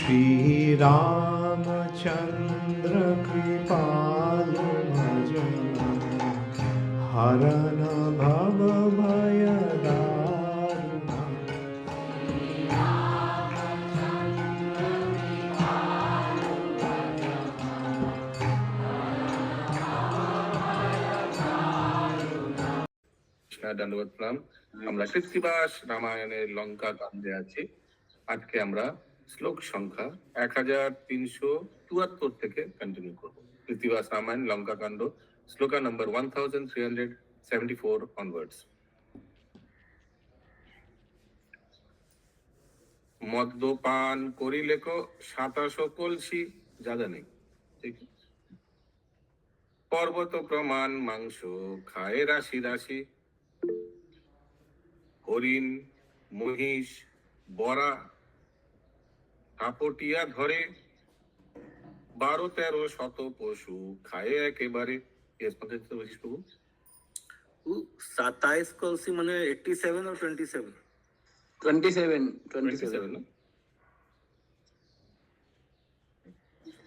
श्री रामचंद्र कृपालु भजन हरन भव भय दारुण। দণ্ডবত প্রণাম। আমরা কৃত্তিবাস রামায়ণের লঙ্কা কাণ্ডে আছি। আজকে আমরা শ্লোক সংখ্যা 1374 থেকে কন্টিনিউ করব। কৃত্তিবাস রামায়ণ লঙ্কা কাণ্ড শ্লোকা নম্বর 1374 অনওয়ার্ডস। মদ্যপান করিলে 27 কলসি, জাদা নেই, ঠিক। পর্বত প্রমাণ মাংস খায় রাশি রাশি, হরিণ মহিষ বরা কাপটিয়া ধরে, 12-13 শত পশু খায় একেবারে। 27 কলসি মানে 87 और 27? 27 না?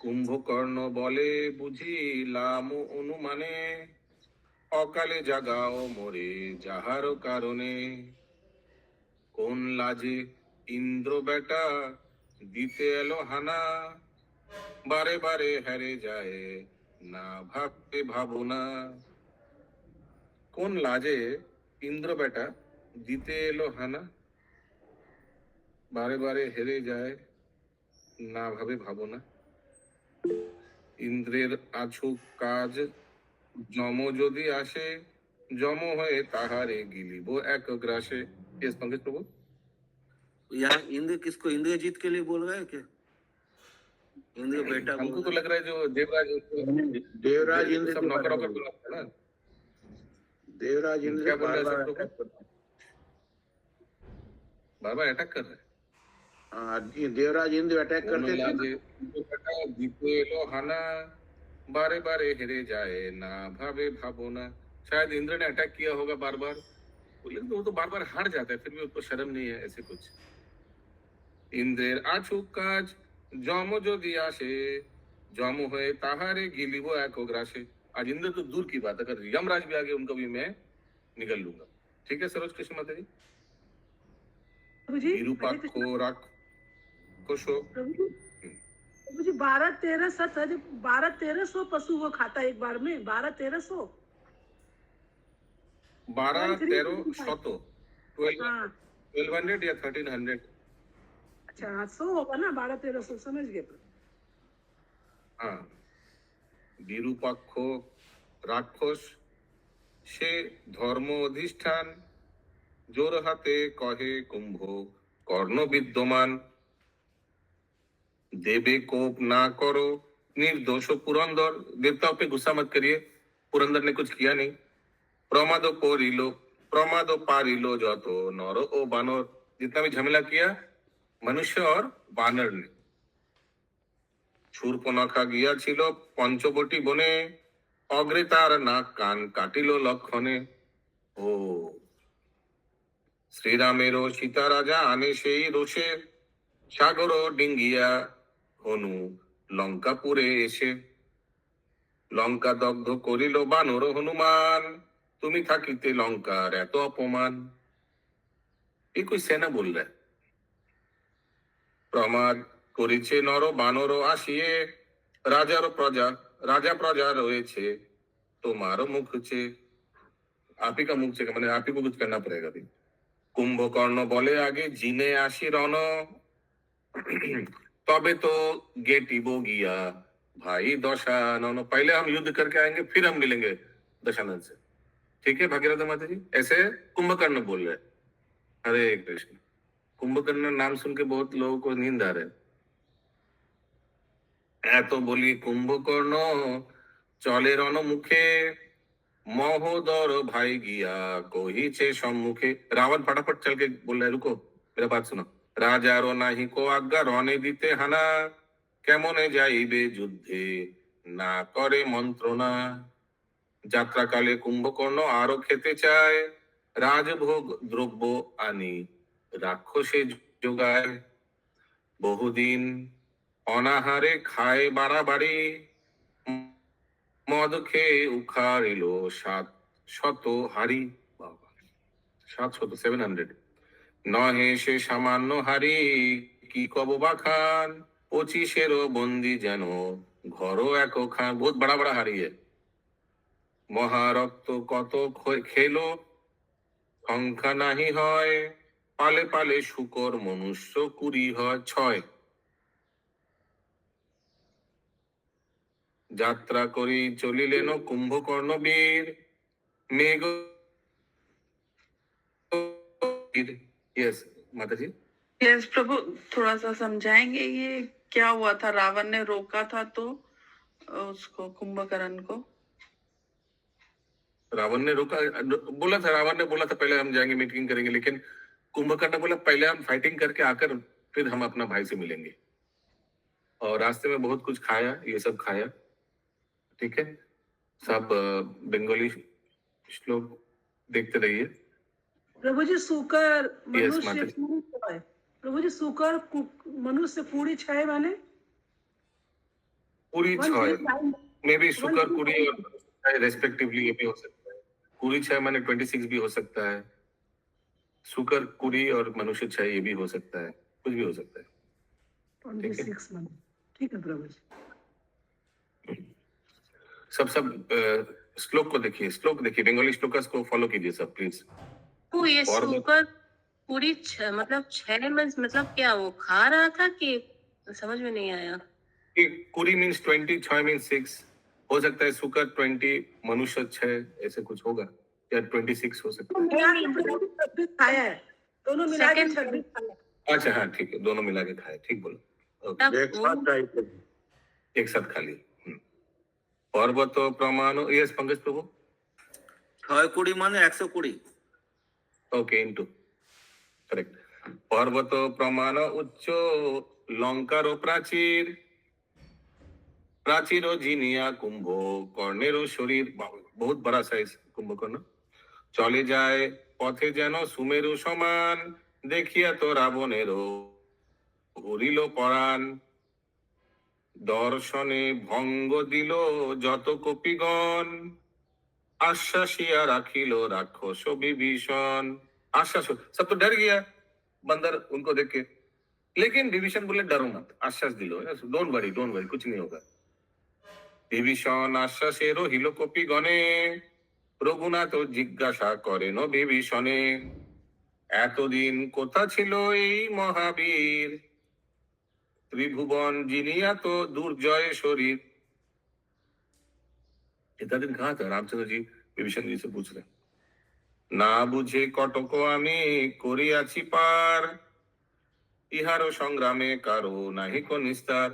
কুম্ভকর্ণ বলে বুঝিলাম অনুমানে, অকালে জাগাও মোরে যাহার কারণে। কোন লাজে ইন্দ্র বেটা দিতে এলো হানা, বারে বারে হেরে যায় না ভাবতে ভাবনা। কোন লাজে ইন্দ্র বেটা দিতে এলো হানা, বারে বারে হেরে যায় না ভাবে ভাবনা। ইন্দ্রের আছুক কাজ যম যদি আসে, যম হয়ে তাহারে গিলিব এক গ্রাসে। यस पंकज प्रभु। यहाँ इंद्र किसको, इंद्रजीत के लिए बोल रहा है क्या? इंद्र बेटा हमको तो लग रहा है जो देवराज इंद्र सब नौकर वौकर को लगता है ना। देवराज इंद्र क्या बोल रहा है सब लोग? बार बार अटैक कर रहे हैं। देवराज इंद्र अटैक करते थे। दीपे लो हाना, बारे बारे हेरे जाए ना भावे भावना। शायद इंद्र ने अटैक किया होगा बार बार, लेकिन वो तो बार बार हार जाता है, फिर भी उसको शर्म नहीं है, ऐसे कुछ। इंद्रेर आछुक काज जम যদি আসে, जम हुए ताहारे गिलिब एक ग्रासे। आज इंद्र तो दूर की बात, अगर यमराज भी आगे उनको भी मैं निगल लूंगा। ठीक है सरोज कृष्ण माता जी। विरूपाक्षो राक्षसो प्रभु जी 12-13 पशु वो खाता एक बार में, 12-13 12-13 शत 1200 या 1300। अच्छा 100 होगा ना, 12-13 समझ गए। हाँ, বিরূপাক্ষ রাক্ষস সে ধর্ম অধিষ্ঠান, জোর হাতে কহে কুম্ভ কর্ণ বিদ্যমান। देवे कोप ना करो निर्दोष पुरंदर, देवताओं पे गुस्सा मत करिए, पुरंदर ने कुछ किया नहीं। प्रमादो पारिलो जो नरो ओ बानर, जितना भी झमेला किया मनुष्य और बानर ने। शूर्पणखा गিয়া ছিল পঞ্চবটি বনে, অগ্রে তার নাক কান কাটিল লক্ষণে। ও শ্রীরামেরও সীতা রাজা আনে সেই রোষে, সাগর ডিঙ্গিয়া হনু লঙ্কাপুরে এসে। লঙ্কা দগ্ধ করিল বানর হনুমান, তুমি থাকিতে লঙ্কার এত অপমান। ये कोई सेना बोल रहा है। প্রমাদ করেছে নর বানর আসিয়ে, রাজা প্রজা রয়েছে তোমার মুখ চেয়ে। आप ही का मुख চেয়ে মানে आप ही को कुछ करना पड़ेगा अभी। কুম্ভকর্ণ বলে আগে জিনে আসি রণ, तबे तो गेटिब गया भाई दशानन। पहले हम युद्ध करके आएंगे, फिर हम मिलेंगे दशानन से। ठीक है भागीरथ माता जी, ऐसे कुंभकर्ण बोल रहे। हरे कृष्ण। कुंभकर्ण नाम सुन के बहुत लोगों को नींद आ रहे। এত বলি কুম্ভকর্ণ চলে রণ মুখে, মहोदर भाई गया কহিছে সম্মুখে। रावण फटाफट चल के बोल रहा है, रुको मेरा बात सुनो। রাজারও নাহি কো আজ্ঞা রণে দিতে হানা, কেমনে যাইবে যুদ্ধে না করে মন্ত্রণা। যাত্রাকালে কুম্ভকর্ণ আরো খেতে চায়, রাজভোগ দ্রব্য আনি রাক্ষসে যোগায়। বহুদিন অনাহারে খায় বাড়াবাড়ি, মদ খেয়ে উখাড়িল 700 হাড়ি। বাবা, 700, 700। নহে সে সামান্য হাড়ি, কি কব বাখান, 25-এরও বন্দি যেন ঘর একখান। বহুত বড়া বড়া হাড়ি है। মহারক্ত কত খেলো, সংখ্যা নাহি হয়, পালে পালে শুকর মনুষ্য 20 হয় 6। যাত্রা করি চলিলেন কুম্ভকর্ণ বীর, মেঘ। यस माता जी। यस प्रभु, थोड़ा सा समझाएंगे ये क्या हुआ था? रावण ने रोका था तो उसको, कुंभकर्ण को। रावण ने रोका, बोला था, रावण ने बोला था पहले हम जाएंगे मीटिंग करेंगे, लेकिन कुंभकर्ण ने बोला पहले हम फाइटिंग करके आकर फिर हम अपना भाई से मिलेंगे। और रास्ते में बहुत कुछ खाया, ये सब खाया। ठीक है, सब बंगाली श्लोक देखते रहिए। प्रभु जी सुकर Yes, मनुष्य माता जी। पूरी छाए। प्रभु जी सुकर मनुष्य पूरी छाए माने पूरी 1 छह 3 में भी शुक्र 1 कुरी और रेस्पेक्टिवली ये भी हो सकता है। कुरी 6 माने 26 भी हो सकता है, शुक्र कुरी और मनुष्य 6 ये भी हो सकता है, कुछ भी हो सकता है। 26 माने। ठीक है प्रभु जी। सब श्लोक को देखिए, श्लोक देखिए, बंगाली श्लोकस को फॉलो कीजिए सब प्लीज। तो ये और शुगर पूरी मतलब 6 मंथ, मतलब क्या वो खा रहा था कि समझ में नहीं आया। कुरी मीन्स 20, 6 मीन्स 6। हो सकता है शुक्र 20, मनुष्य 6, ऐसे कुछ होगा, या 26 हो सकता है। मिला के 26 खाया है, दोनों मिला के Second- 26 खाया। अच्छा हाँ ठीक है, दोनों मिला के खाए, ठीक बोलो। ओके, तब एक वो साथ ट्राई कर। एक साथ खा लिए। पर्वत प्रमाण, यस पंकज प्रभु। 6 माने 120। Okay, into, correct. पर्वत प्रमाण उच्च, लंकार प्राचीर, प्राचीर जिनिया कुंभ কর্ণের শরীর। बहुत बड़ा साइज कुंभकर्ण। চলে যায় পথে যেন সুমেরু সমান, দেখিয়া তো রাবণেরও উড়িল পরাণ। দর্শনে ভঙ্গ দিল যত কপিগণ, आश्वासिया राखिलो राक्षस विभीषण। आश्वास, सब तो डर गया बंदर उनको देख के, लेकिन विभीषण बोले डरो मत, आश्वास दिलो, डोंट वरी, डोंट वरी, कुछ नहीं होगा। विभीषण आश्वासे রহিল কপি গণে, রঘুনাথ জিজ্ঞাসা করেন বিভীষণে, এতদিন কোথা ছিল এই মহাবীর, ত্রিভুবন जिनिया तो दुर्जय शरीर। इतना दिन कहाँ था? रामचंद्र जी विभीषण जी से पूछ रहे। না বুঝে কটক আমি করিয়াছি পার, ইহারও সংগ্रामे কারো নাহি को निस्तार।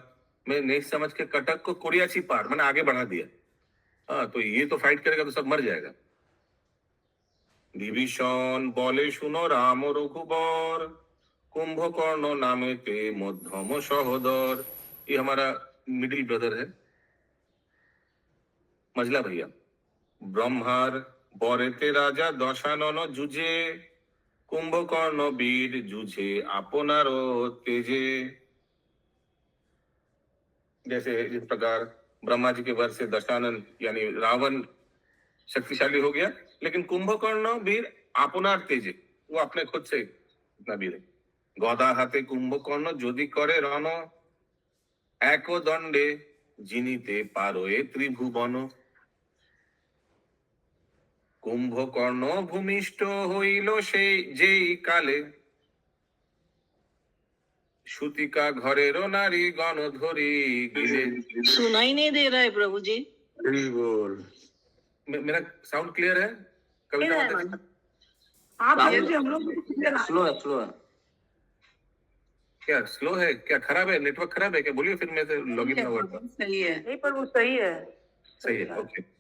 मैं नहीं समझ के कटक को कोरियाची पार मैंने आगे बढ़ा दिया। हाँ, तो ये तो फाइट करेगा तो सब मर जाएगा। विभीषण बोले सुनो राम रघुबर, कुंभकर्ण नामे ते मध्यम सहोदर। ये हमारा मिडिल ब्रदर है, मझला भैया। ब्रह्मार बरेते राजा दशानन जुझे, कुंभकर्ण वीर जुझे आपनारो तेजे। जैसे इस प्रकार ब्रह्मा जी के वर से दशानन यानी रावण शक्तिशाली हो गया, लेकिन कुंभकर्ण वीर आपनार तेजे, वो अपने खुद से इतना वीर है। गदा हाथे कुंभकर्ण यदि करे रन, एक दंडे जिनिते पारोए त्रिभुवन। কুম্ভকর্ণ ভূমিষ্ঠ হইল সেই যেই কালে, সুতিকা ঘরেরও নারী গণ ধরি গিলে। सुनाई नहीं दे रहा है प्रभु जी। हरि बोल। मेरा साउंड क्लियर है? कविता क्लियर है माता जी? मतलब। आप बाबू- प्रभु जी हम लोग को clear आ- स्लो है, स्लो है। क्या स्लो है? क्या खराब है? नेटवर्क खराब है क्या? बोलिए, फिर मैं लॉगिन लॉग आउट। सही है। नहीं पर वो सही है। सही है, ओके।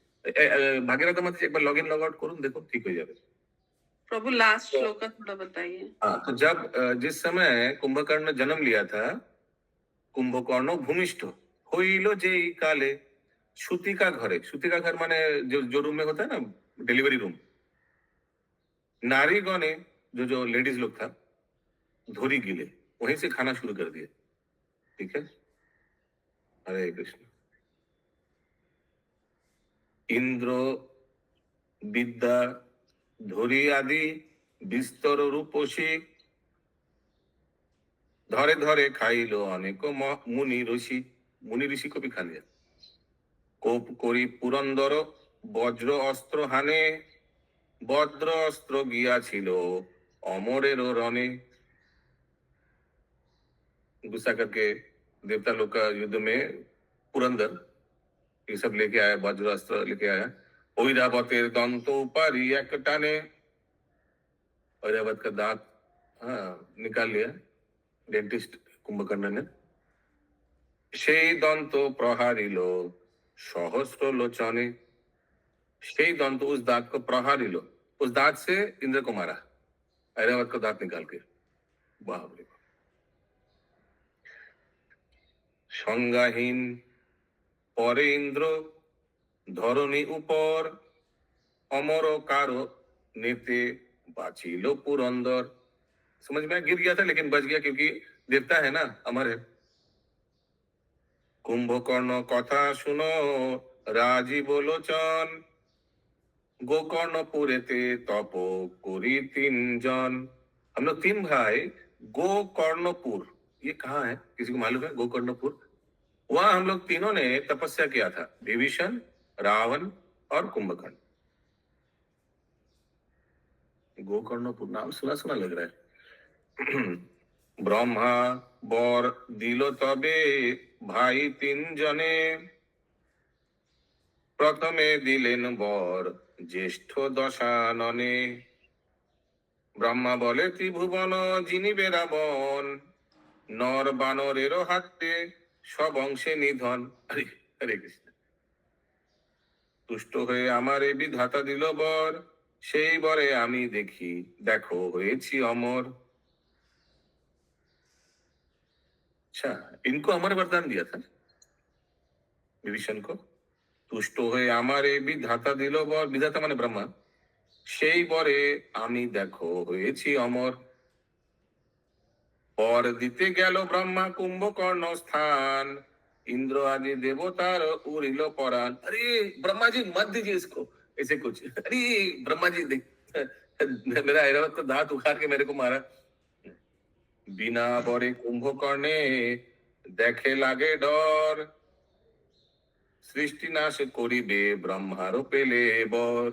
भागीरथ माता जी एक बार लॉगिन लॉग आउट करूँ, देखो ठीक हो जाएगा। प्रभु लास्ट श्लोक का थोड़ा बताइए। हाँ, तो जब जिस समय कुंभकर्ण जन्म लिया था, कुंभकर्ण भूमिष्ठ होइलो जेई काले, सूतिका घरे। सूतिका घर माने जो रूम में होता है ना, डिलीवरी रूम। नारी गणे जो लेडीज लोग था, धोरी गिले, वहीं से खाना शुरू कर दिए। ठीक है, हरे कृष्ण। इंद्र विद्या धरी आदि विस्तर रूपसी धरे धरे खाइलो अनेक मुनि ऋषि। मुनि ऋषि को भी खा लिया। कोप करी पुरंदर वज्र अस्त्र हाने वज्र अस्त्र गिया छिलो अमरेर रणे। गुस्सा करके देवता लोग का युद्ध में पुरंदर ये सब लेके आया, वज्र अस्त्र लेके आया। ऐरावतेर दंतो पारी एक टाने, ऐरावत का दांत निकाल लिया डेंटिस्ट कुंभकर्ण ने। সেই দন্ত প্রহারিল सहस्र लोचने। সেই दंत उस दांत को प्रहारिल, उस दांत से इंद्र को मारा, ऐरावत का दांत निकाल के। बाप रे। संज्ञाहीन परे इंद्र धरणी ऊपर अमर कारो नेते बाचिलो पुरंदर। समझ में गिर गया था लेकिन बच गया क्योंकि देवता है ना, अमर है। कुंभकर्ण कथा सुनो राजीव लोचन गोकर्णपुरेते तपो करी 3 जन। हम लोग 3 भाई गोकर्णपुर, ये कहाँ है किसी को मालूम है? गोकर्णपुर, वहां हम लोग तीनों ने तपस्या किया था, विभीषण, रावण और कुंभकर्ण। गोकर्णपुर नाम सुना सुना लग रहा है। ब्रह्मा बर दिलो तबे भाई 3 जने प्रथमे दिलेन बर ज्येष्ठ दशानने। ब्रह्मा बोले त्रिभुवन जिनिबे रावण नर बानरेरो हाथे सब अंशे निधन। हरे हरे कृष्ण। तुष्ट হয়ে আমারে বিধাতা দিল বর সেই বরে আমি দেখি দেখো হয়েছি অমর। अच्छा, इनको अमर वरदान दिया था विभीषण को। तुष्ट হয়ে আমারে বিধাতা দিল বর, বিধাতা মানে ब्रह्मा, সেই বরে আমি দেখো হয়েছি অমর। বর দিতে গেল ব্রহ্মা কুম্ভকর্ণ স্থাन इंद्र आदि देवतार उड़िल परान। अरे ब्रह्मा जी मत दीजिए इसको, ऐसे कुछ। अरे ब्रह्मा जी देख मेरा ऐरावत का दांत उखाड़ के मेरे को मारा। बिना बरे कुंभकर्णे देखे लागे डर सृष्टि नाश करिबे ब्रह्मार पेले बर।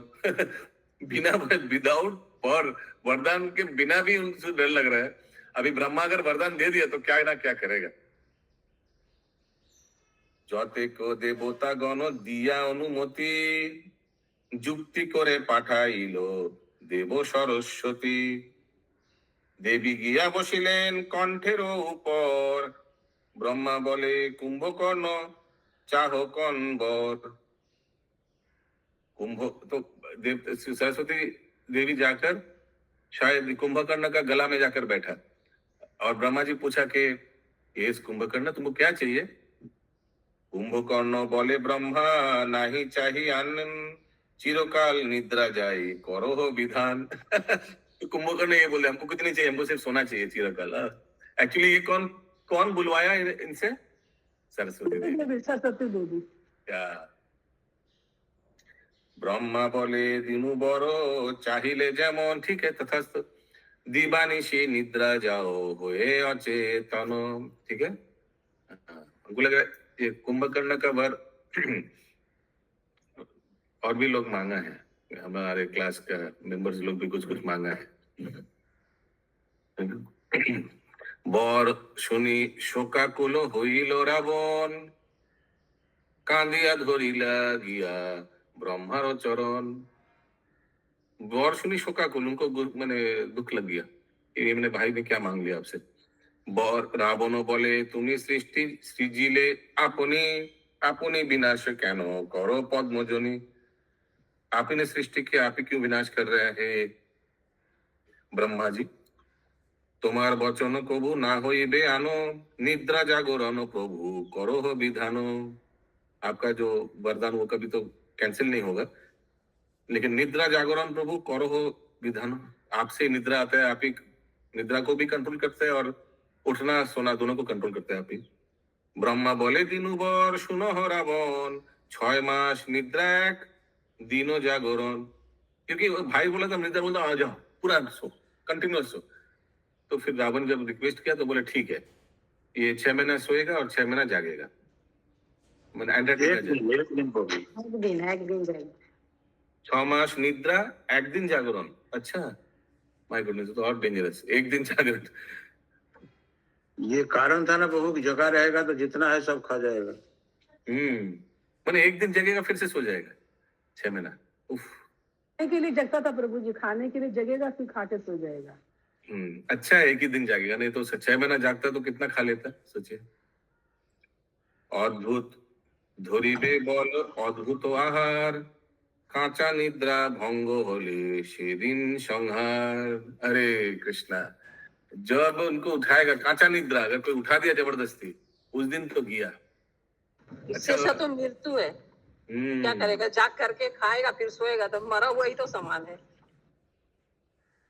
बिना विदाउट पर वरदान के बिना भी उनसे डर लग रहा है। अभी ब्रह्मा अगर वरदान दे दिया तो क्या ना क्या करेगा। যতে কো দেবতা গণ দিয়া অনুমতি যুক্তি করে পাঠাইল দেব সরস্বতী। দেবী গিয়া বসিলেন কণ্ঠের উপর ब्रह्मा बोले कुंभकर्ण चाहो कौन बर। कुंभ तो सरस्वती देवी जाकर शायद कुंभकर्ण का गला में जाकर बैठा और ब्रह्मा जी पूछा कि ये कुंभकर्ण तुमको क्या चाहिए? कुंभकर्ण बोले ब्रह्मा नहीं चाहिए अन्न चिरकाल निद्रा जाए करो हो विधान। कुंभकर्ण ये बोले हमको कुछ नहीं चाहिए, हमको सिर्फ सोना चाहिए चिरकाल। एक्चुअली ये कौन कौन बुलवाया इनसे? सरस्वती देवी। सरस्वती देवी। क्या ब्रह्मा बोले दिनु बड़ो चाहिए जेमन ठीक है तथास्तु दिवानिशी निद्रा जाओ होए अचेतन। ठीक है, हमको लग रहा है ये कुंभकर्ण का वर और भी लोग मांगा है, हमारे क्लास का मेंबर्स लोग भी कुछ कुछ मांगा है। बर শুনি শোকাকুল হইল রাবণ কাঁদিয়া ধরিলা গিয়া ब्रह्मार चरण। बर सुनी शोकाकुल, उनको मैंने दुख लग गया ये मैंने भाई ने क्या मांग लिया आपसे। बर रावण बोले तुम्हें सृष्टि सृजिले अपनी अपनी विनाश कैन करो पद्मजनी। आप ही ने सृष्टि किया, आप ही क्यों विनाश कर रहे हैं? ब्रह्मा जी तुम्हार वचन कबू ना होइबे आनो निद्रा जागरण प्रभु करो हो विधानो। आपका जो वरदान वो कभी तो कैंसिल नहीं होगा, लेकिन निद्रा जागरण प्रभु करो हो विधानो। आपसे निद्रा आता है, आप ही निद्रा को भी कंट्रोल करते हैं और उठना सोना दोनों को कंट्रोल करते हैं आप ही। ব্রহ্মা বলে দিনুবর শুনহ রাবণ 6 मास निद्रा 1 दिनो जागरण क्योंकि वो भाई बोला था निद्रा बोलता आ जाओ पूरा सो कंटिन्यूअस सो तो फिर रावण जब रिक्वेस्ट किया तो बोले ठीक है ये 6 महीना सोएगा और 6 महीना जागेगा मैंने अंडरटेकर एक दिन को भी एक दिन जाएगा 6 मास निद्रा 1 दिन जागरण अच्छा माय गुडनेस तो और डेंजरस 1 दिन जागरण ये कारण था ना बहू की जगह रहेगा तो जितना है सब खा जाएगा। मैंने 1 दिन जगेगा फिर से सो जाएगा 6 महीना उफ खाने के लिए जगता था प्रभु जी, खाने के लिए जगेगा फिर खा के सो जाएगा। अच्छा है 1 ही दिन जागेगा नहीं तो 6 महीना जागता तो कितना खा लेता सोचिए অদ্ভুত ধরিবে বল অদ্ভুত আহার কাঁচা নিদ্রা ভঙ্গ হলে সেদিন সংহার अरे कृष्णा जब उनको उठाएगा कांचा निद्रा अगर कोई उठा दिया जबरदस्ती उस दिन तो गया इससे अच्छा तो मृत्यु है। क्या करेगा, जाग करके खाएगा फिर सोएगा, तो मरा हुआ ही तो समान है।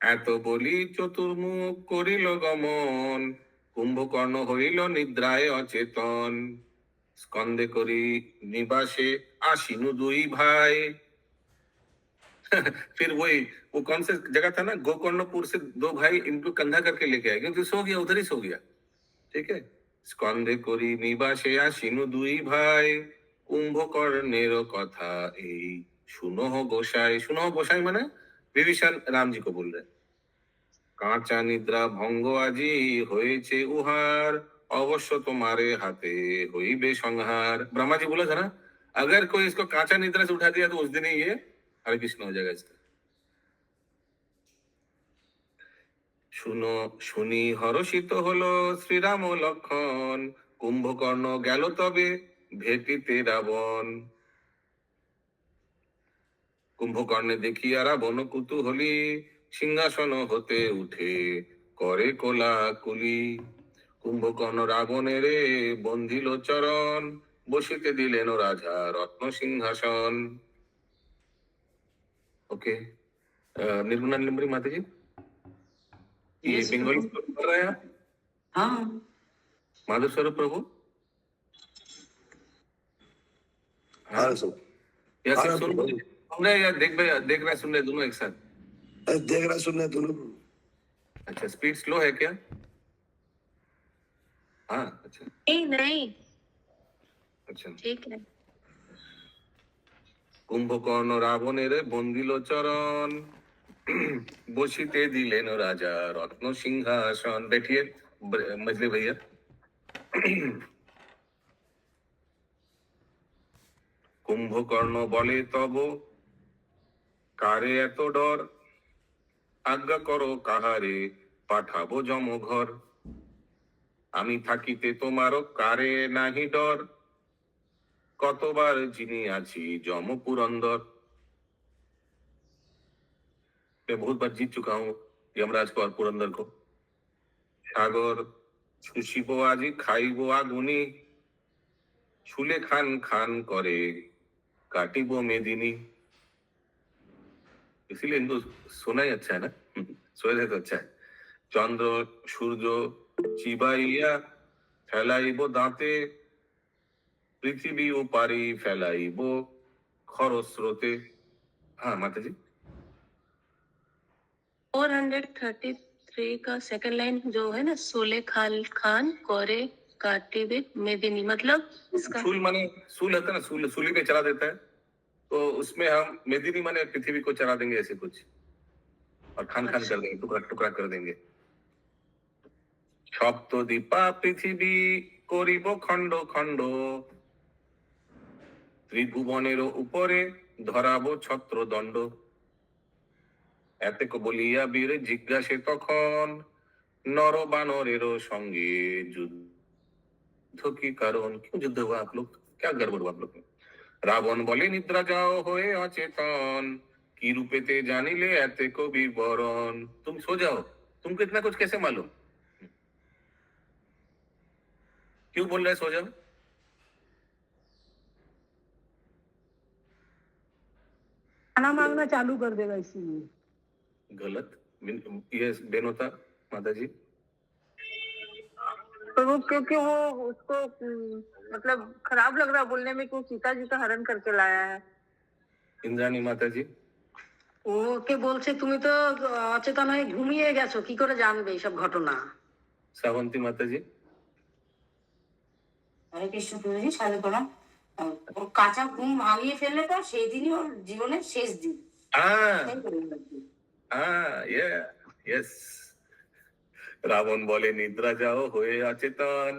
এত বলি চতুর্মুখ করিল গমন কুম্ভকর্ণ হইল নিদ্রায় অচেতন স্কন্দে করি নিবাসে आशीनु दुई भाई फिर वही वो कौन से जगह था ना गोकर्णपुर से 2 भाई इनको कंधा करके लेके आए क्योंकि सो गया उधर ही सो गया ठीक है स्कंदे करी निबासे आशीनु दुई भाई कुंभकर्णेर कथा এই सुनो गोसाई माने विभीषण राम जी को बोल रहे কাঁচা নিদ্রা ভঙ্গ আজি হয়েছে উহার अवश्य तुम्हारे हाथे होइबे संहार ब्रह्मा जी बोला था ना अगर कोई इसको कांचा निद्रा से उठा दिया तो उस दिन ही ये हरे कृष्ण हो जाएगा इसका শুনো শুনি হরষিত হলো শ্রীরাম ও লক্ষণ কুম্ভকর্ণ গেল তবে ভেটিতে রাবণ কুম্ভকর্ণে দেখিয়া রাবণ কুতূহলী সিংহাসন হতে উঠে করে কোলাকুলি কুম্ভকর্ণ রাবণের বন্ধিল চরণ বসিতে দিলেন রাজা রত্ন সিংহাসন ओके निर्गुणा निलंबरी माता जी ये Yes, बंगाली प्रभु। पढ़ रहे हैं आप हाँ माधव स्वरूप प्रभु हाँ हाँ सब या हाँ, सिर्फ सुन प्रभु। सुन रहे हैं या देख रहे हैं, सुन रहे हैं, दोनों एक साथ देख रहा सुनना दोनों। अच्छा स्पीड स्लो है क्या हाँ अच्छा नहीं नहीं अच्छा ठीक है কুম্ভকর্ণ রাবণের বন্দিল চরণ বসিতে দিলেন রাজা রত্ন সিংহাসন बैठिए मजली भैया কুম্ভকর্ণ বলে তব কারে এত ডর আজ্ঞা করো কাহারে পাঠাবো যমঘর আমি থাকিতে তোমারও কারে নাহি ডর কতবার যিনি আছি যম পুরন্দর मैं बहुत बार जीत चुका हूँ यमराज को और पुरंदर को सागर छुशिब আজি খাইব আগুনি छुले खान खान करे काटिब मेदिनी इसीलिए इनको सोना ही अच्छा है ना सोए तो अच्छा है चंद्र सूर्य चिबाइया फैलाइब दांते पृथ्वी उपारी फैलाइब खरस्रोते हाँ माता जी 433 का सेकंड लाइन जो है ना सोले खान खान कोरे काटिबे मेदिनी मतलब इसका सूल माने सूल होता है ना सूल सूली पे चला देता है तो उसमें हम मेदिनी माने पृथ्वी को चला देंगे ऐसे कुछ और खान खान कर देंगे टुकड़ा टुकड़ा कर देंगे सप्त दीपा पृथ्वी करिब खंड खंड त्रिभुवनेर उपरे धराबो छत्र दंड এতে বলিয়া বীর জিজ্ঞাসে তখন नर बानरेरो संगे युद्ध की कारण क्यों युद्ध हुआ आप लोग क्या गड़बड़ हुआ आप लोग में रावण बोले निद्रा जाओ होए अचेतन की रूपेते जानिले एते को विवरण तुम सो जाओ तुमको इतना कुछ कैसे मालूम क्यों बोल रहे सो जाओ खाना मांगना चालू कर देगा इसीलिए गलत ये बेनोता माता जी स्वरूप, क्योंकि वो उसको मतलब खराब लग रहा है बोलने में कि वो सीता जी का हरण करके लाया है। ইন্দ্রাণী মাতাজি, ওকে বলছে তুমি তো অচেতন হয়ে ঘুমিয়ে গেছো, কি করে জানবে এইসব ঘটনা? শ্রাবন্তী মাতাজি, হরে কৃষ্ণ প্রভুজি, সাধু প্রণাম। ওর কাঁচা ঘুম ভাঙিয়ে ফেললে তো সেই দিনই ওর জীবনের শেষ দিন। তাই বললাম আর কি। यस। রাবণ বলে निद्रा जाओ होए अचेतन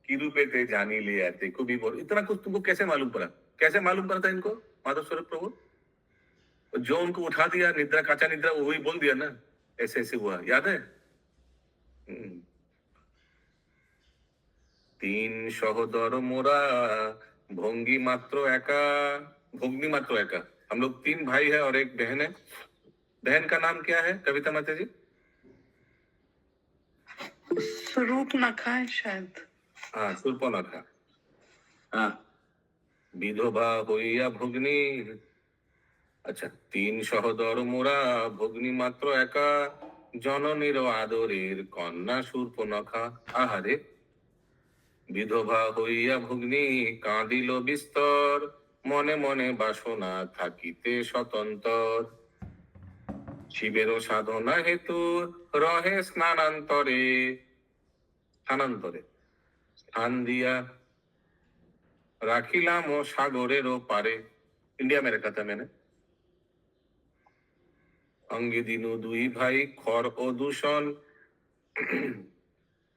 की रूपे ते जानी ले आते खूबी बोल। इतना कुछ तुमको कैसे मालूम पड़ा? कैसे मालूम पड़ा था इनको माधव स्वरूप प्रभु? जो उनको उठा दिया निद्रा, काचा निद्रा, वही बोल दिया ना, ऐसे ऐसे हुआ, याद है? तीन सहोदर मोरा भोंगी मात्र एका, भोगनी मात्र एका। हम लोग 3 भाई है और एक बहन है। बहन का नाम क्या है कविता माता जी? स्वरूप नखा है शायद। हाँ, शूर्पणखा। हाँ, विधवा হইয়া ভগ্নী। আচ্ছা, 3 সহোদর মোরা ভগ্নী মাত্র একা, জননীর আদরের কন্যা শূর্পণখা। আহারে, বিধবা হইয়া ভগ্নী কাঁদিল বিস্তর, মনে মনে বাসনা থাকিতে স্বতন্ত্র। শিবের সাধনা হেতু রহে স্নানান্তরে, স্থানান্তরে স্থান দিয়া রাখিলাম ও সাগরের পারে। इंडिया में रखा था मैंने। अंगे दिनु 2 भाई खर ও দূষণ,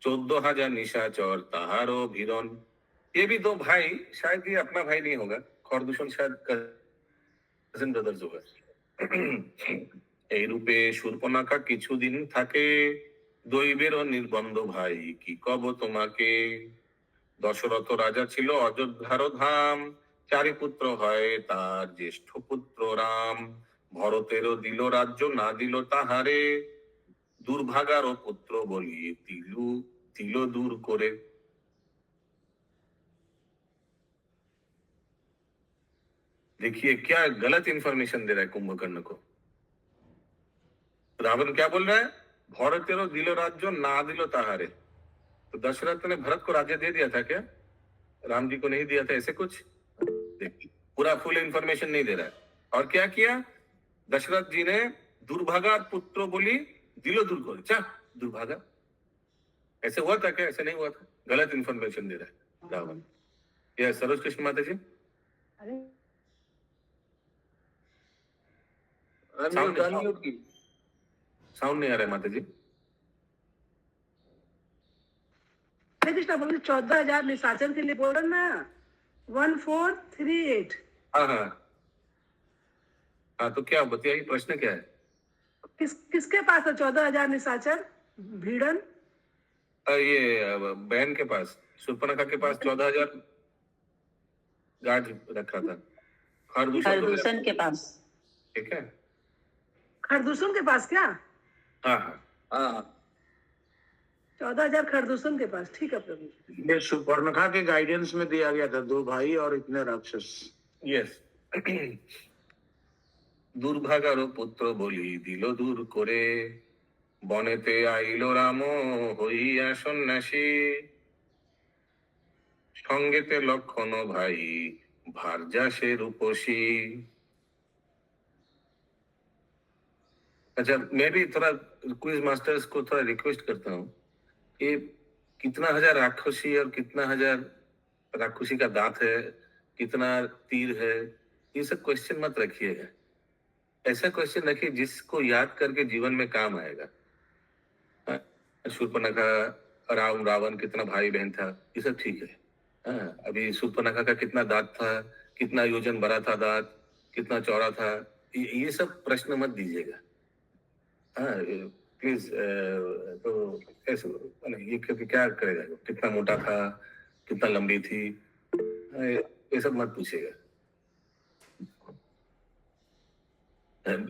14,000 निशाचर ताहारो भिरन। ये भी 2 भाई, शायद ये अपना भाई नहीं होगा। खरदूषण शायद कजिन ब्रदर्स होगा। এই রূপে শূর্পণখা কিছুদিন থাকে, দৈবেরও নির্বন্ধ ভাই কি কব তোমাকে। দশরথ রাজা ছিল অযোধ্যার ধাম, 4 পুত্র হয় তার জ্যেষ্ঠ পুত্র রাম। ভরতেরও দিল রাজ্য না দিল তাহারে, দুর্ভাগারও পুত্র বলি তিল দূর করে। देखिए क्या गलत इंफॉर्मेशन दे रहा है कुंभकर्ण को। रावण क्या बोल रहा है? भरतेरो दिलो राज्य ना दिलो ताहारे। तो दशरथ ने भरत को राज्य दे दिया था क्या? राम जी को नहीं दिया था, ऐसे कुछ? देखिए, पूरा फुल इंफॉर्मेशन नहीं दे रहा है। और क्या किया? दशरथ जी ने दुर्भागा पुत्र बोली दिलो दूर को। अच्छा, दुर्भागा ऐसे हुआ था क्या? ऐसे नहीं हुआ था। गलत इंफॉर्मेशन दे रहा है रावण। यह सरोज कृष्ण माता जी, साउंड नहीं आ रहा है माता जी। हरे कृष्णा बोले 14,000 निशाचर के लिए बोल रहे ना, 1438। हाँ हाँ हाँ, तो क्या बताइए, प्रश्न क्या है? किसके पास है 14,000 निशाचर? भिड़न ये बहन के पास, शूर्पणखा के पास 14,000 गार्ड रखा था। खरदूषण के पास। ठीक है, खरदूषण के पास क्या? हाँ हाँ हाँ, 14,000 खरदूषण के पास। ठीक है प्रभु। ये सुपर्णखा के गाइडेंस में दिया गया था, 2 भाई और इतने राक्षस। यस। দুর্ভাগারও পুত্র বলি দিল দূর করে, বনেতে আইল রাম হইয়া সন্ন্যাসী, সঙ্গেতে লক্ষণ ভাই ভার্যা সে রূপসী। अच्छा, मैं भी थोड़ा क्विज मास्टर्स को थोड़ा रिक्वेस्ट करता हूँ, ये कितना हजार राक्षसी और कितना हजार राक्षसी का दांत है, कितना तीर है, ये सब क्वेश्चन मत रखिएगा। ऐसा क्वेश्चन रखिए जिसको याद करके जीवन में काम आएगा। शूर्पणखा, रावण कितना भाई बहन था, ये सब ठीक है। हाँ, अभी शूर्पणखा का कितना दांत था, कितना योजन बड़ा था दांत, कितना चौड़ा था, ये सब प्रश्न मत दीजिएगा। हाँ प्लीज। तो ऐसे ये क्या करेगा, कितना मोटा था, कितना लंबी थी, ये सब मत पूछिएगा।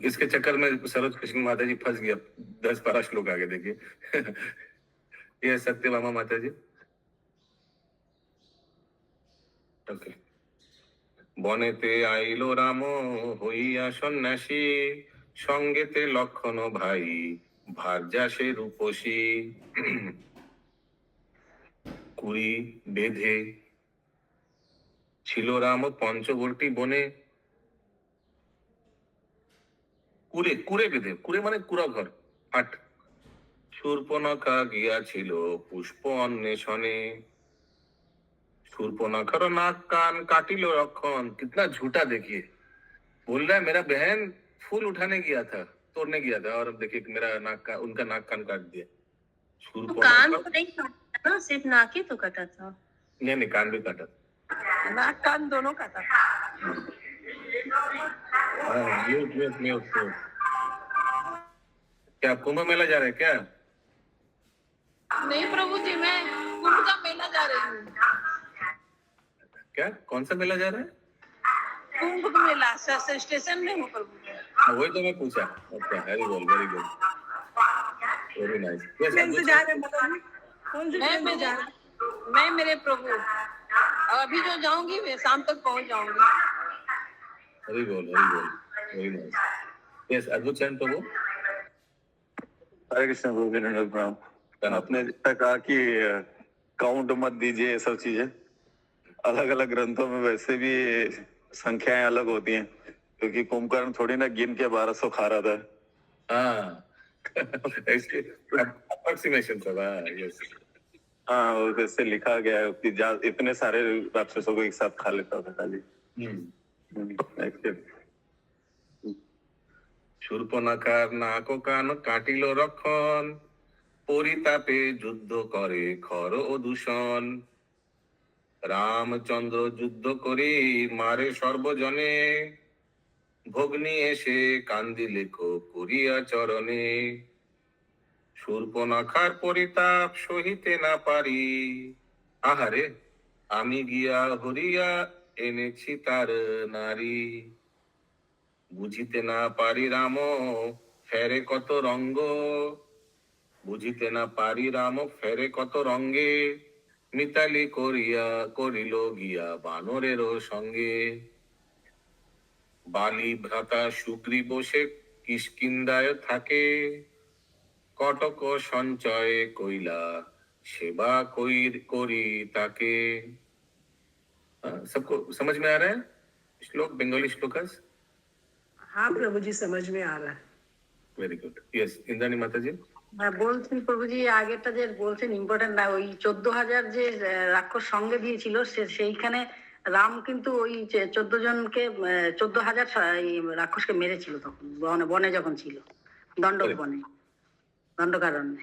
इसके चक्कर में सरोज कृष्ण माता जी फंस गया। 10-12 श्लोक आगे देखिए। ये सत्यभामा माता जी। ओके। বনেতে আইলো রাম হইয়া সন্ন্যাসী, সঙ্গেতে লক্ষণ ভাই ভার্যা সে রূপসী। কুড়ি বেঁধে ছিল রাম পঞ্চবর্তী বনে। কুড়ে কুড়ে বেঁধে, কুড়ে মানে কুড়া ঘর, আট। शूर्पणखा গিয়াছিল পুষ্প अन्वेषणे। शूर्पणखा नाक कान काटिल रखन। कितना झूठा देखिए, बोल रहा है मेरा बहन फूल उठाने गया था, तोड़ने गया था, और अब देखिए मेरा नाक का, उनका नाक कान काट दिया। तो कान शूर्पणखा तो नहीं काटा था ना, सिर्फ नाक ही तो कटा था। नहीं, कान भी काटा था। नाक कान दोनों काटा था। Mute mute mute mute. क्या कुंभ मेला जा रहे हैं क्या? नहीं प्रभु जी, मैं कुंभ का मेला जा रही हूँ। क्या कौन सा मेला जा रहा है? कुंभ का मेला स्टेशन में हूँ प्रभु जी। वही तो मैं पूछा। अच्छा, very good, very good, very nice. Train से जा रहे हैं मतलब, कौन सी ट्रेन से जा रहे हैं? मैं मेरे प्रभु अब अभी जो जाऊंगी मैं शाम तक पहुंच जाऊंगी। Very good, very good, very nice. Yes, अद्भुत चरण प्रभु। हरे कृष्ण प्रभु, विनम्र प्रणाम। आपने जितना कहा कि काउंट मत दीजिए, ये सब चीजें अलग अलग ग्रंथों में वैसे भी संख्याएं अलग होती हैं, क्योंकि कुंभकर्ण थोड़ी ना गिन के 1200 खा रहा था। हाँ, अप्रोक्सीमेशन सब। यस, हाँ, और वैसे लिखा गया है कि इतने सारे राक्षसों को एक साथ खा लेता था खाली। শূর্পণখার নাক কান কাটিল রক্ষণ, পরিতাপে যুদ্ধ করে খর ও দূষণ। রামচন্দ্র যুদ্ধ করে মারে সর্বজনে, ভগ্নি এসে কান্দিলে করিয়া চরণে। শূর্পণখার পরিতাপ সহিতে না পারি, আহারে আমি গিয়া হরিয়া এনেছি তার নারী। বুঝিতে না পারি রাম ফেরে কত রঙ্গ, বুঝিতে না পারি রাম ফেরে কত রঙ্গে। মিতালি করিল গিয়া বানরেরও সঙ্গে। বালি ভ্রাতা সুগ্রীব বসে কিষ্কিন্ধায় থাকে, কটক সঞ্চয় কইলা সেবা করি তাকে। सबको समझ में आ रहा है श्लोक, बंगाली श्लोकस? हाँ प्रभु जी, समझ में आ रहा है। Very good. यस, इंद्राणी माता जी। বলছেন প্রভুজি, আগেরটা যে বলছেন ইম্পর্টেন্ট না, ওই 14,000 যে রাক্ষস সঙ্গে দিয়েছিল সেইখানে রাম কিন্তু ওই 14 জনকে 14,000 রাক্ষসকে মেরেছিল তখন বনে যখন ছিল, দণ্ডক বনে, दंडकारण्य।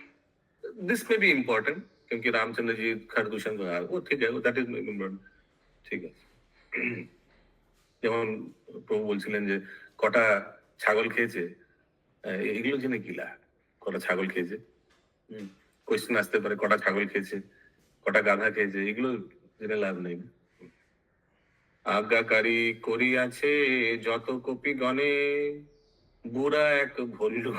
दिस में भी इम्पोर्टेंट, क्योंकि रामचंद्र जी खरदूषण को वो ठीक है, दैट इज इम्पोर्टेंट। ঠিক আছে। যেমন প্রভু বলছিলেন যে কটা ছাগল খেয়েছে, এগুলো জেনে কি লাভ? কটা ছাগল খেয়েছে, কোয়েশ্চেন আসতে পারে, কটা ছাগল খেয়েছে, কটা গাধা খেয়েছে, এগুলো জেনে লাভ নেই। আজ্ঞাকারী করিয়াছে যত কপি গণে, বুড়া এক ভল্লুক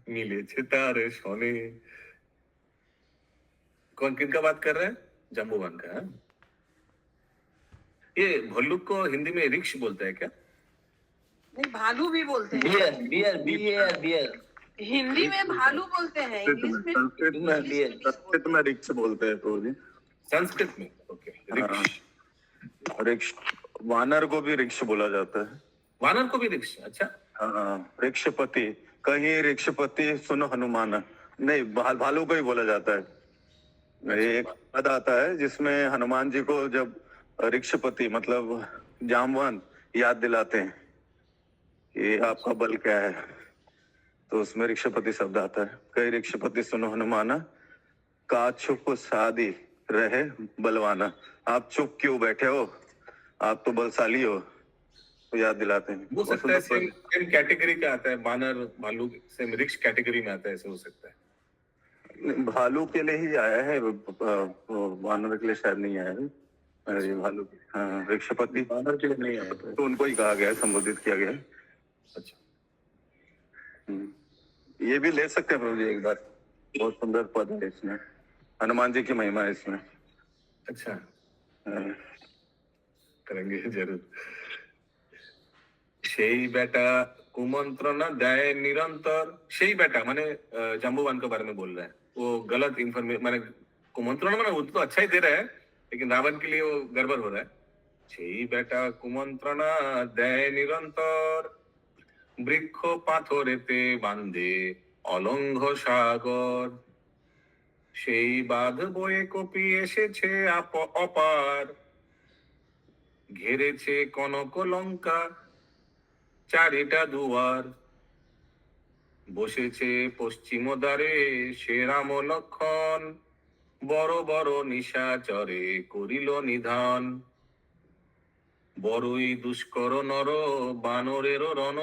मिलेছে तार सोने। कौन किनका बात कर रहा है? जाम्बूवान का। ये भल्लुक को हिंदी में रिक्श बोलते हैं क्या? नहीं, भालू भी बोलते हैं। Bear bear bear bear Hindi में भालू बोलते हैं, इंग्लिश में संस्कृत में रिक्ष बोलते हैं प्रभु जी। संस्कृत में ओके, रिक्श। रिक्ष, वानर को भी रिक्ष बोला जाता है। वानर को भी रिक्श? अच्छा। हाँ, रिक्षपति, कहीं रिक्षपति सुनो हनुमान, नहीं भालू को ही बोला जाता है। एक पद आता है जिसमें हनुमान जी को जब रिक्षपति मतलब जामवान याद दिलाते हैं कि आपका बल क्या है, तो उसमें रिक्षपति शब्द आता है। कई रिक्षपति सुनो हनुमाना, का चुप सादी रहे बलवाना। आप चुप क्यों बैठे हो, आप तो बलशाली हो, तो याद दिलाते हैं। हो सकता है सेम कैटेगरी का आता है, बानर भालू सेम रिक्श कैटेगरी में आता है, ऐसे हो सकता है। भालू के लिए ही आया है, वानर के लिए शायद नहीं आया है। अरे भालू, हाँ, रिक्षपति वानर के लिए नहीं आया, तो उनको ही कहा गया है, संबोधित किया गया है। अच्छा, ये भी ले सकते हैं प्रभु जी एक बार, बहुत सुंदर पद है इसमें, हनुमान जी की महिमा है इसमें। अच्छा, करेंगे जरूर। সেই बेटा कुमंत्रणा देय निरंतर, সেই बेटा माने जाम्बूवान के बारे में बोल रहा है। वो गलत इंफॉर्मेशन मैंने कुमंत्रणा मैंने वो तो अच्छा ही दे रहा है, लेकिन रावण के लिए वो गड़बड़ हो रहा है। সেই বেটা কুমন্ত্রণা দেয় নিরন্তর, বৃক্ষ পাথরেতে বান্ধে অলঙ্ঘ সাগর, সেই বাঁধ বয়ে কপি এসেছে অপার, ঘেরেছে কনক লঙ্কা চারিটা দুয়ার, বসেছে পশ্চিম দ্বারে সে রাম লক্ষণ, বড় বড় নিশাচরে করিল নিধান, বড়ই দুষ্কর নর বানরের রণ,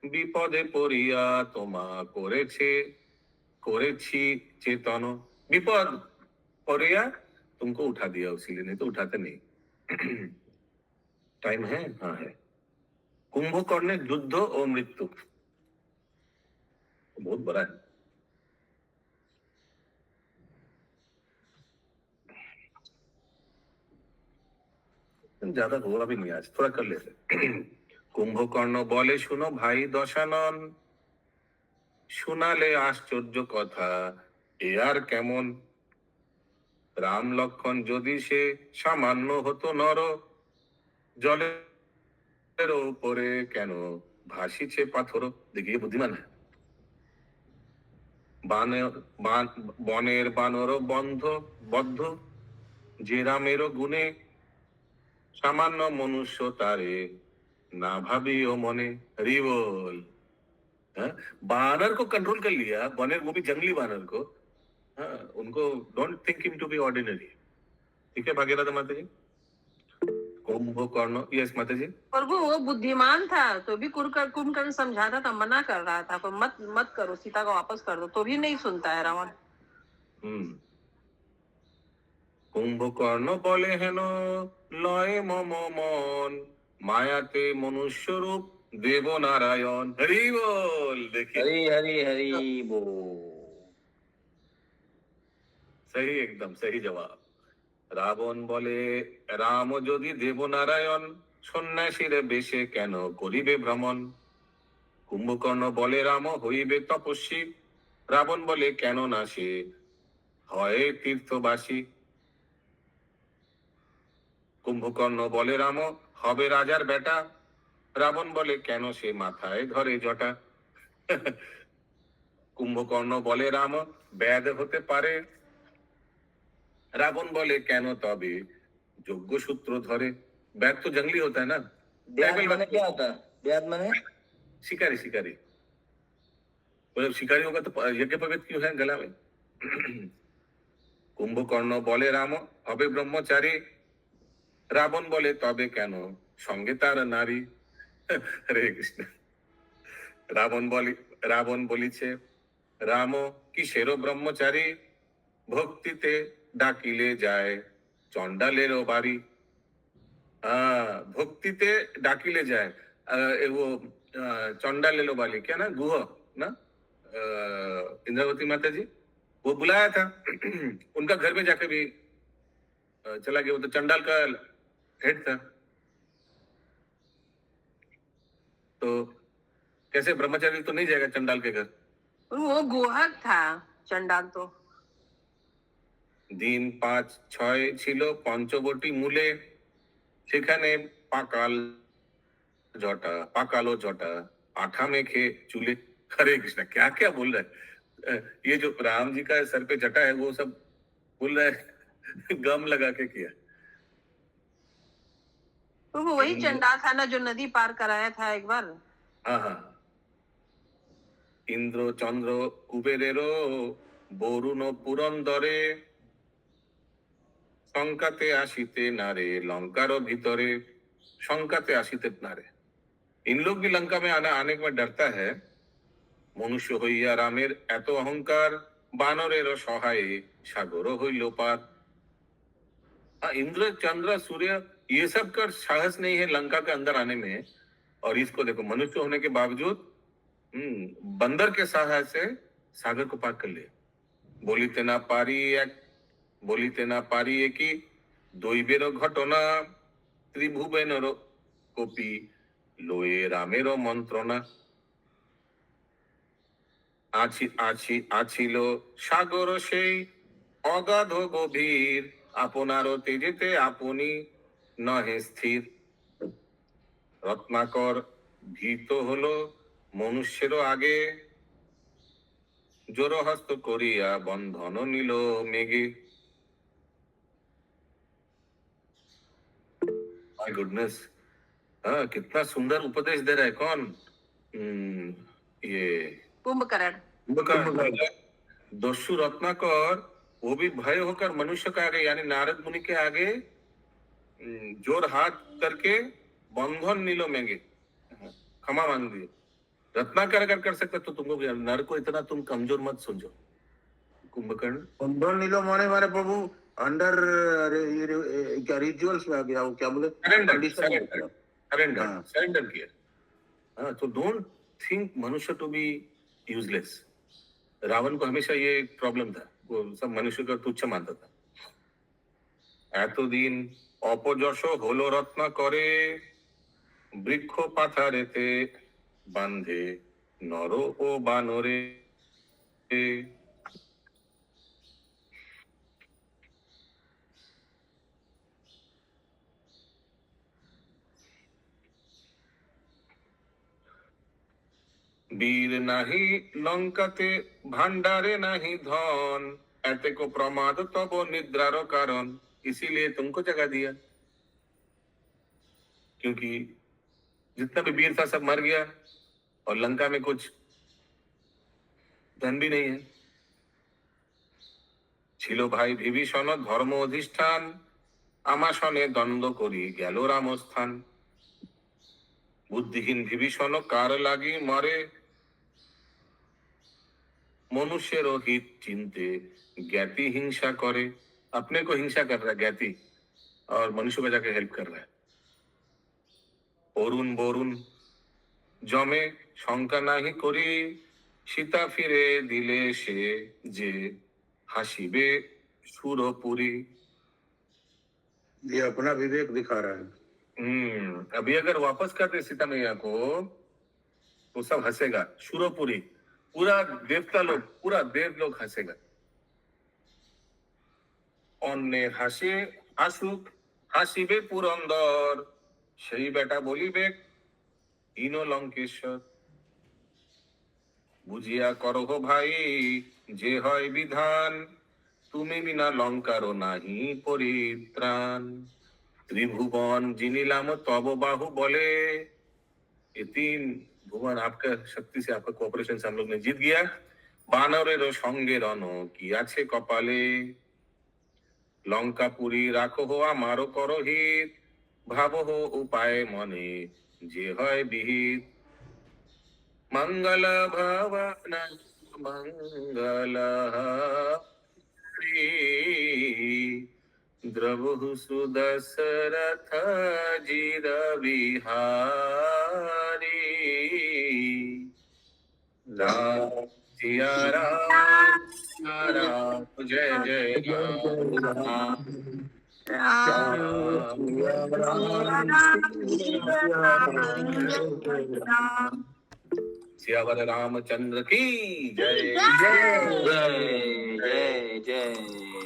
বিপদে পড়িয়া তোমা করেছি চেতন, विपद पड़िया तुमको उठा दिया उसीलिए, नहीं तो उठाते नहीं। टाइम है? हाँ है। कुंभकर्ण युद्ध और मृत्यु बहुत बड़ा है। ज्यादा होगा भी नहीं, आज थोड़ा कर लेते। কুম্ভকর্ণ বলে শুনো ভাই দশানন, শোনালে আশ্চর্য কথা এ আর কেমন, রাম লক্ষণ যদি সে সামান্য হতো নর, জলের উপরে কেন ভাসিছে পাথর। দেখিয়ে বুদ্ধিমান হ্যাঁ। বনের বানর বদ্ধ, যে রামেরও গুণে সামান্য মনুষ্য তারে ना भाभी ओ मने, हरी बोल। हाँ? बानर को कंट्रोल कर लिया, बानर वो भी जंगली बानर को, हाँ, उनको don't think him to be ordinary. ठीक है भागीरथ माता जी। कुंभकर्ण, यस माता जी। प्रभु वो बुद्धिमान था तो भी कुंभकर्ण समझाता था, मना कर रहा था, तो मत करो, सीता को वापस कर दो, तो भी नहीं सुनता है रावण। কুম্ভকর্ণ বলে হেন লয় মম মন, মায়াতে মনুষ্য রূপ দেব নারায়ণ, হরি बोल। देखिए हरी हरी हरी बोल। सही, एकदम सही जवाब। রাবণ বলে রাম যদি দেব নারায়ণ, সন্ন্যাসীর বেশে কেন করিবে ভ্রমণ, কুম্ভকর্ণ বলে রাম হইবে তপস্বী, রাবণ বলে কেন না সে হয় তীর্থবাসী, কুম্ভকর্ণ বলে রাম হবে রাজার বেটা, রাবণ বলে কেন সে মাথায় ধরে জটা, কুম্ভকর্ণ বলে রাম ব্যাধ হতে পারে, रावण बोले कैनो तबे যোগ্য সূত্র ধরে। ব্যাধ तो जंगली होता है ना। ब्याद माने क्या होता है? ब्याद माने शिकारी, शिकारी। मतलब शिकारी होगा तो यज्ञ पवित्र क्यों है गला में। কুম্ভকর্ণ বলে রাম হবে ব্রহ্মচারী, রাবণ বলে তবে কেন সঙ্গে তার নারী। হরে কৃষ্ণ। রাবণ বলিছে রাম কিসেরও ব্রহ্মচারী, ভক্তিতে ডাকিলে যায় চন্ডালেরও বাড়ি। ভক্তিতে ডাকিলে যায় वो चंडालेलो वाली क्या ना गुह ना, इंद्रावती माता जी, वो बुलाया था उनका घर में जाके भी चला गया। वो तो चंडाल का हेड था, तो कैसे ब्रह्मचारी तो नहीं जाएगा चंडाल के घर। वो गुहक था चंडाल तो। दिन 5-6 ছিল পঞ্চবটি মূলে, সেখানে পাকালো জটা आठा में खे चूल्हे। हरे कृष्णा, क्या क्या बोल रहा है। ये जो राम जी का सर पे जटा है वो सब बोल रहा है गम लगा के किया। तो वो वही चंडाल था ना जो नदी पार कराया था एक बार। हाँ हाँ। इंद्र चंद्र कुबेरेरो বরুণ পুরন্দরে, শঙ্কাতে আসিতে নারে लंकार ভিতরে। शंकाते आशीते नारे, इन लोग भी लंका में आने में डरता है। मनुष्य হইয়া রামের এত অহংকার, বানরের সহায়ে সাগর হইল পার। इंद्र चंद्र सूर्य ये सब का साहस नहीं है लंका के अंदर आने में। और इसको देखो, मनुष्य होने के बावजूद बंदर के साहस से सागर को पार कर लिया। বলিতে না পারি কি দৈবের ঘটনা, ত্রিভুবনের কপি লয়ে রামের মন্ত্রণা। আছিল সাগর সেই অগাধ গভীর, আপনারও তেজেতে আপনি নহে স্থির। রত্নাকর ভীত হলো মনুষ্যেরও আগে, জোরহস্ত করিয়া বন্ধন নিল মেঘে। माय गुडनेस, हाँ कितना सुंदर उपदेश दे रहा है। कौन? ये कुंभकर्ण। कुंभकर्ण। दस्यु रत्नाकर वो भी भय होकर मनुष्य के आगे यानी नारद मुनि के आगे जोर हाथ करके बंधन नीलो मेंगे, क्षमा मांग दिए। रत्नाकर अगर कर सकता तो तुमको भी, नर को इतना तुम कमजोर मत समझो। कुंभकर्ण बंधन नीलो माने प्रभु अंडर क्या रिचुअल्स में आ गया, वो क्या बोले, सरेंडर किया। हाँ, तो डोंट थिंक मनुष्य टू बी यूजलेस। रावण को हमेशा ये प्रॉब्लम था, वो सब मनुष्य को तुच्छ मानता था। এতদিন অপযশ হলো রত্ন করে, বৃক্ষ পাথারেতে বান্ধে নর ও বানরে। বীর নাহি লঙ্কাতে ভান্ডারে নাহি ধন, ऐते को प्रमाद तब निद्रारो कारण, इसीलिए तुमको जगा दिया। क्योंकि जितना भी वीर था सब मर गया और लंका में कुछ धन भी नहीं है। ছিল ভাই বিভীষণ ধর্ম অধিষ্ঠান, আমাসনে দ্বন্দ্ব করি গেল রামস্থান। বুদ্ধিহীন বিভীষণ কার লাগি মরে, मनुष्य हित चिंते ज्ञाति हिंसा करे। अपने को हिंसा कर रहा है ज्ञाति, और मनुष्य को जाके हेल्प कर रहा है। অরুণ বরুণ জমে শঙ্কা নাহি করি, সীতা ফিরে দিলে সে যে হাসিবে সুরপুरी। ये अपना विवेक दिखा रहा है। अभी अगर वापस करते सीता मैया को तो सब हंसेगा। सुरपुरी पूरा देवता लोग, पूरा देव लोग हंसेगा। अन्य हाসে আসুক হাসিবে পুরন্দর, সেই বেটা বলিবে হীন লঙ্কেশ্বর। বুঝিয়া করহ ভাই যে হয় বিধান, তুমি বিনা লঙ্কারও নাহি পরিত্রাণ। त्रिभुवन जिनिलाम तब बाहु बोले, ये 3 भुवन आपका शक्ति से, आपका कोऑपरेशन से हम लोग ने जीत गया। बानरेर संगे रन की आछे कपाले, लंकापुरी राखो हो आमारो करो हित, भाबो हो उपाय मने जे हय विहित। मंगल भवन मंगल द्रवहु सुदशरथ जिर बिहारी। राम सिया राम जय जय राम। सियावर रामचंद्र की जय जय जय जय जय।